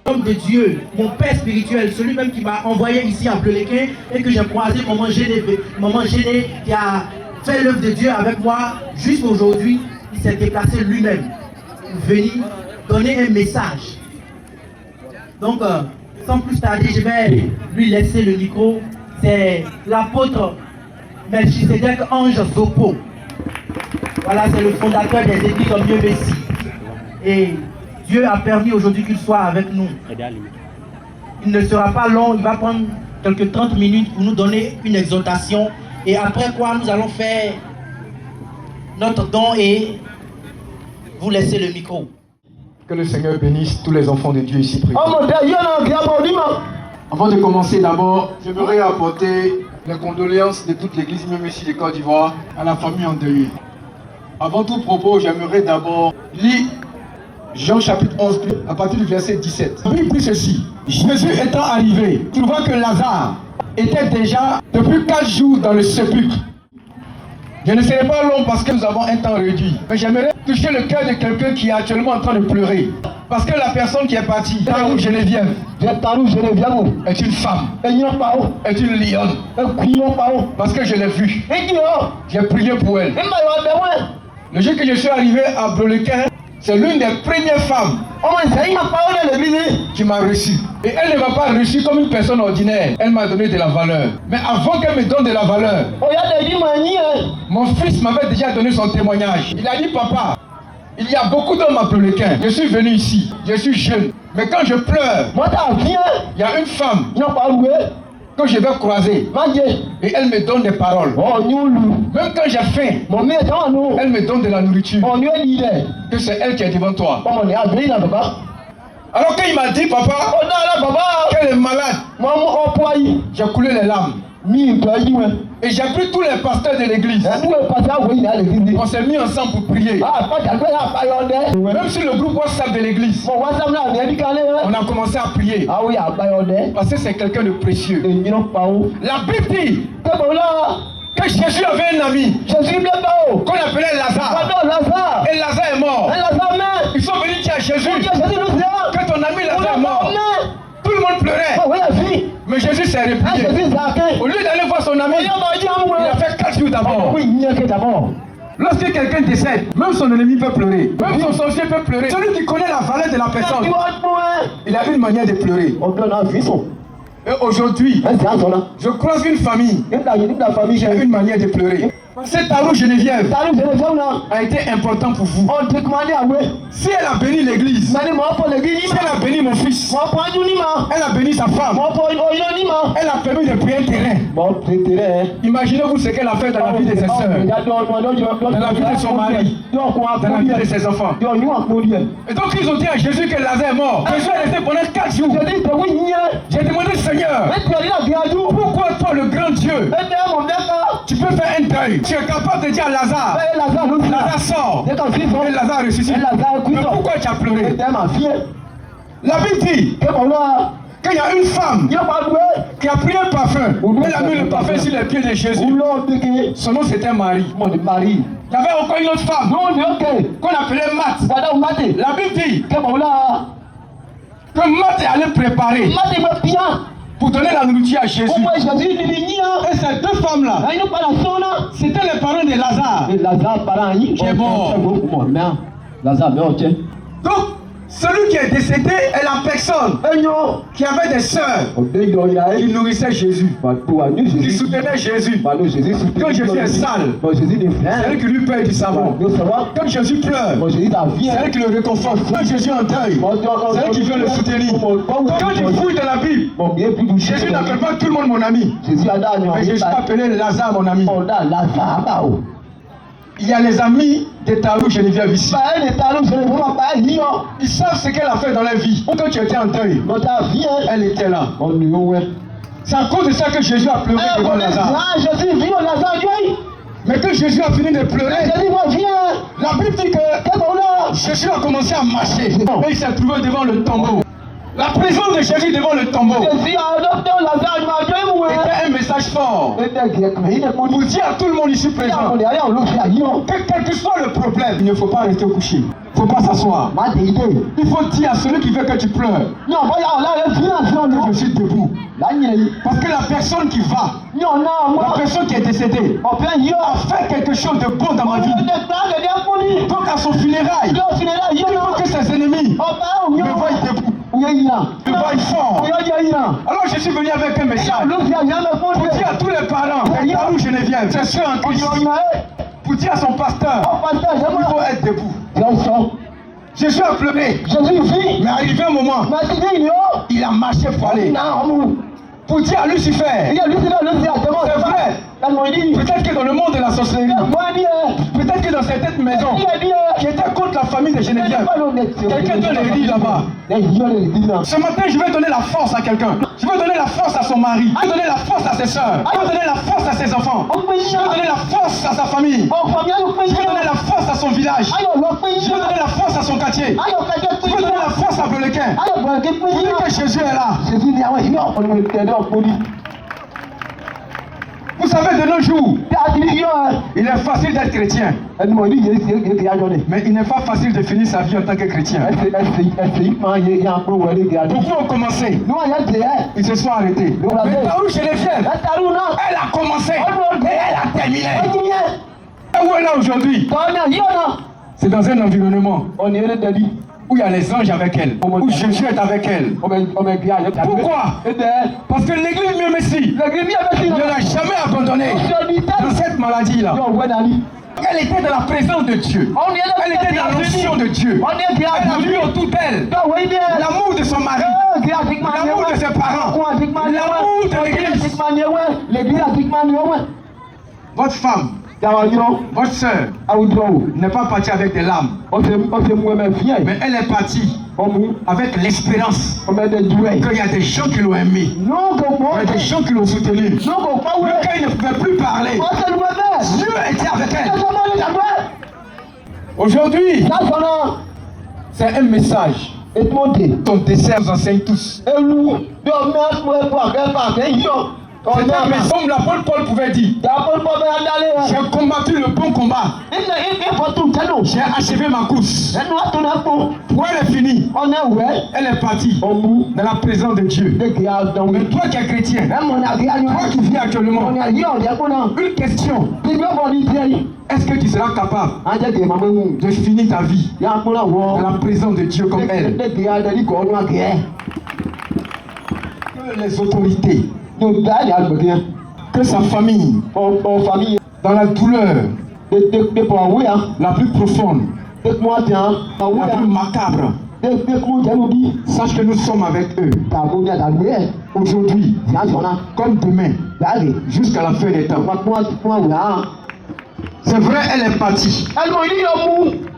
Homme de Dieu, mon père spirituel, celui même qui m'a envoyé ici à Bleulequin et que j'ai croisé maman Géné qui a fait l'œuvre de Dieu avec moi jusqu'à aujourd'hui, il s'est déplacé lui-même pour venir donner un message. Donc, sans plus tarder, je vais lui laisser le micro. C'est l'apôtre Melchisedec Ange Zopo. Voilà, c'est le fondateur des églises en Dieu Messie. Et Dieu a permis aujourd'hui qu'il soit avec nous. Il ne sera pas long, il va prendre quelques 30 minutes pour nous donner une exhortation. Et après quoi, nous allons faire notre don et vous laisser le micro. Que le Seigneur bénisse tous les enfants de Dieu ici présents. Avant de commencer, d'abord, j'aimerais apporter les condoléances de toute l'église, même ici de Côte d'Ivoire, à la famille endeuillée. Avant tout propos, j'aimerais d'abord lire Jean chapitre 11, à partir du verset 17. La Bible dit ceci: Jésus étant arrivé, trouva que Lazare était déjà depuis 4 jours dans le sépulcre. Je ne serai pas long parce que nous avons un temps réduit. Mais j'aimerais toucher le cœur de quelqu'un qui est actuellement en train de pleurer. Parce que la personne qui est partie, Tarou Geneviève, est une femme, est une lionne. Parce que je l'ai vue. J'ai prié pour elle. Le jour que je suis arrivé à Bleulequin, c'est l'une des premières femmes qui m'a reçu. Et elle ne m'a pas reçu comme une personne ordinaire. Elle m'a donné de la valeur. Mais avant qu'elle me donne de la valeur, mon fils m'avait déjà donné son témoignage. Il a dit: papa, il y a beaucoup d'hommes à Bleulequin. Je suis venu ici, je suis jeune. Mais quand je pleure, il y a une femme que je vais croiser et elle me donne des paroles. Même quand j'ai faim, elle me donne de la nourriture. Que c'est elle qui est devant toi. Alors quand il m'a dit: papa, qu'elle est malade, j'ai coulé les larmes. Et j'ai pris tous les pasteurs de l'église. On s'est mis ensemble pour prier. Même sur le groupe WhatsApp de l'église, on a commencé à prier. Parce que c'est quelqu'un de précieux. La Bible dit que Jésus avait un ami qu'on appelait Lazare. Et Lazare est mort. Ils sont venus dire à Jésus que ton ami Lazare est mort. Tout le monde pleurait. Mais Jésus s'est replié. Au lieu d'aller voir son ami, il a fait 4 jours d'abord. Lorsque quelqu'un décède, même son ennemi peut pleurer. Même son sorcier peut pleurer. Celui qui connaît la valeur de la personne, il a une manière de pleurer. Et aujourd'hui, je croise une famille qui a une manière de pleurer. Cette Tarou Geneviève a été important pour vous. Si elle a béni l'église, si elle a béni mon fils, elle a béni sa femme, elle a permis de payer un terrain. Imaginez-vous ce qu'elle a fait dans la vie de ses soeurs, dans la vie de son mari, dans la vie de ses enfants. Et donc ils ont dit à Jésus que Lazare est mort. Jésus est resté pendant 4 jours. J'ai demandé: Seigneur, pourquoi toi, le grand Dieu, tu peux faire un deuil? Tu es capable de dire à Lazare: Lazare sort, et Lazare ressuscite. Mais pourquoi tu as pleuré? La Bible dit qu'il y a une femme qui a pris un parfum. Elle a mis le parfum sur les pieds de Jésus. Son nom c'était Marie. Il y avait encore une autre femme qu'on appelait Marthe. La Bible dit que Marthe allait préparer pour donner la nourriture à Jésus. Et ces 2 femmes-là, c'était les parents de Lazare qui est mort. Donc, celui qui est décédé est la personne qui avait des sœurs qui nourrissaient Jésus, qui soutenaient Jésus. Quand Jésus est sale, c'est elle qui lui paye du savon. Quand Jésus pleure, c'est elle qui le réconforte. Quand Jésus est en deuil, c'est elle qui vient le soutenir. Quand il fouille dans la Bible, Jésus n'appelle pas tout le monde mon ami, mais Jésus a appelé Lazare mon ami. Il y a les amis de Tarou Geneviève ici. Ils savent ce qu'elle a fait dans la vie. Quand tu étais en deuil, elle était là. C'est à cause de ça que Jésus a pleuré devant Lazare. Mais quand Jésus a fini de pleurer, la Bible dit que Jésus a commencé à marcher. Et il s'est trouvé devant le tombeau. La présence de Jésus devant le tombeau était un message fort pour dire à tout le monde ici présent que quel que soit le problème, il ne faut pas rester couché. Il ne faut pas s'asseoir. Il faut dire à celui qui veut que tu pleures que je suis debout. Parce que la personne qui va, la personne qui est décédée, a fait quelque chose de bon dans ma vie. Donc à son funérail, il faut que ses ennemis me voient debout. Me voient fort. Alors je suis venu avec un message pour dire à tous les parents, Carou Geneviève, c'est sûr en Christ, pour dire à son pasteur, il faut être debout. Jésus a pleuré, mais arrivé un moment, il a marché pour aller. Pour dire à Lucifer, c'est vrai, peut-être que dans le monde de la sorcellerie, peut-être que dans cette maison qui était contre la famille de Geneviève, quelqu'un doit les dire là-bas. Ce matin, je vais donner la force à quelqu'un. Je vais donner la force à son mari. Je vais donner la force à ses soeurs. Je vais donner la force à ses enfants. Je vais donner la force à sa famille. Je vais donner la force à son village. Je vais donner la force à son quartier. Je vais donner la force à Blolequin. Pour dire que Jésus est là. Vous savez, de nos jours, il est facile d'être chrétien, mais il n'est pas facile de finir sa vie en tant que chrétien. Beaucoup ont commencé, ils se sont arrêtés. Mais Carou Geneviève, elle a commencé et elle a terminé. Et où elle est aujourd'hui? C'est dans un environnement où il y a les anges avec elle, où Jésus est avec elle. Pourquoi? Parce que l'église Mieux Messie ne l'a jamais abandonnée dans cette maladie-là. Elle était dans la présence de Dieu. Elle était dans l'onction de Dieu. Elle a vu autour d'elle l'amour de son mari, l'amour de ses parents, l'amour de l'église. Votre femme, votre soeur n'est pas partie avec des larmes, mais elle est partie avec l'espérance qu'il y a des gens qui l'ont aimé, il y a des gens qui l'ont soutenu. Même quand il ne pouvait plus parler, Dieu était avec elle. Aujourd'hui, c'est un message. Ton dessert nous enseigne tous. Comme l'apôtre Paul pouvait dire, j'ai combattu le bon combat, j'ai achevé ma course. Pourquoi elle est finie? Elle est partie dans la présence de Dieu. Mais toi qui es chrétien, toi qui vis actuellement, une question: est-ce que tu seras capable de finir ta vie dans la présence de Dieu comme elle? Que les autorités, que sa famille, dans la douleur la plus profonde, la plus macabre, sache que nous sommes avec eux aujourd'hui, comme demain, jusqu'à la fin des temps. C'est vrai, elle est partie,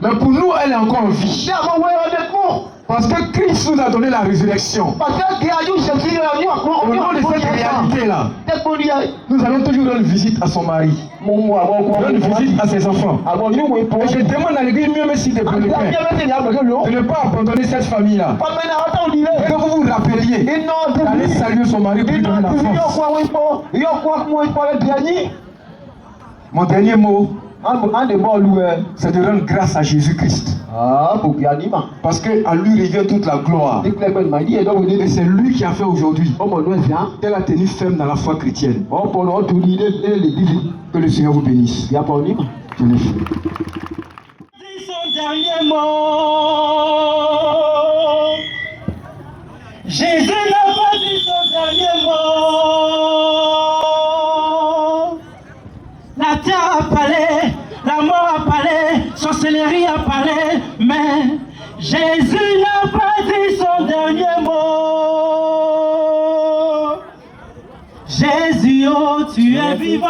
mais pour nous, elle est encore en vie. Parce que Christ nous a donné la résurrection. Au nom de cette réalité-là, nous allons toujours rendre visite à son mari, rendre visite à ses enfants. Et je demande à l'église Mieux Messie de Blolequin de ne pas abandonner cette famille-là. Que vous vous rappeliez d'aller saluer son mari pour lui donner la force. Mon dernier mot, c'est de rendre grâce à Jésus-Christ. Parce qu'à lui revient toute la gloire. Et c'est lui qui a fait aujourd'hui qu'elle a tenu ferme dans la foi chrétienne. Que le Seigneur vous bénisse. Son dernier mot. Jésus n'a pas dit son dernier mot. La terre a parlé, la mort a parlé, sorcellerie a parlé, mais Jésus n'a pas dit son dernier mot. Jésus, oh, tu es vivant.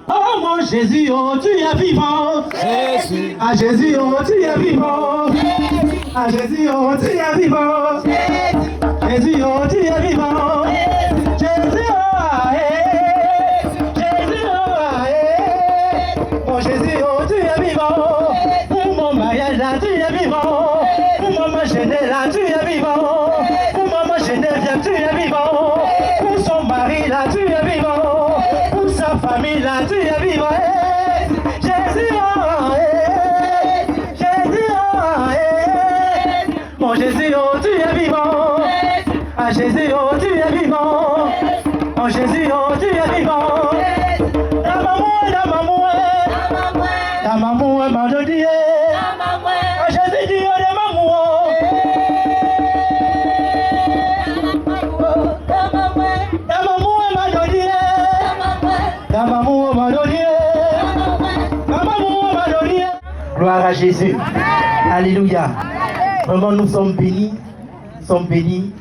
Oh mon Jésus, oh, tu es vivant. Jésus. Ah Jésus, oh, tu es vivant. Ah Jésus, oh, tu es vivant. Jésus, oh, tu es vivant. Jésus, oh, Jésus, oh, tu es vivant. Pour mon mariage, là, tu es vivant. Pour mon jeune, là, tu es vivant. Pour maman Geneviève, tu es vivant. Pour son mari, là, tu es vivant. Pour sa famille, là, tu es vivant. Jésus, oh, Jésus, oh, mon Jésus, oh, tu es vivant. Ah, Jésus, oh, tu es vivant. Oh, Jésus, oh, tu es vivant. Ta maman, ta maman, ma Dieu. Oh, Jésus, Dieu de maman. Ta maman, ma Dieu. Ta maman, ma Dieu. Ta maman, ma Dieu. Gloire à Jésus. Alléluia. Vraiment, nous sommes bénis. Nous sommes bénis.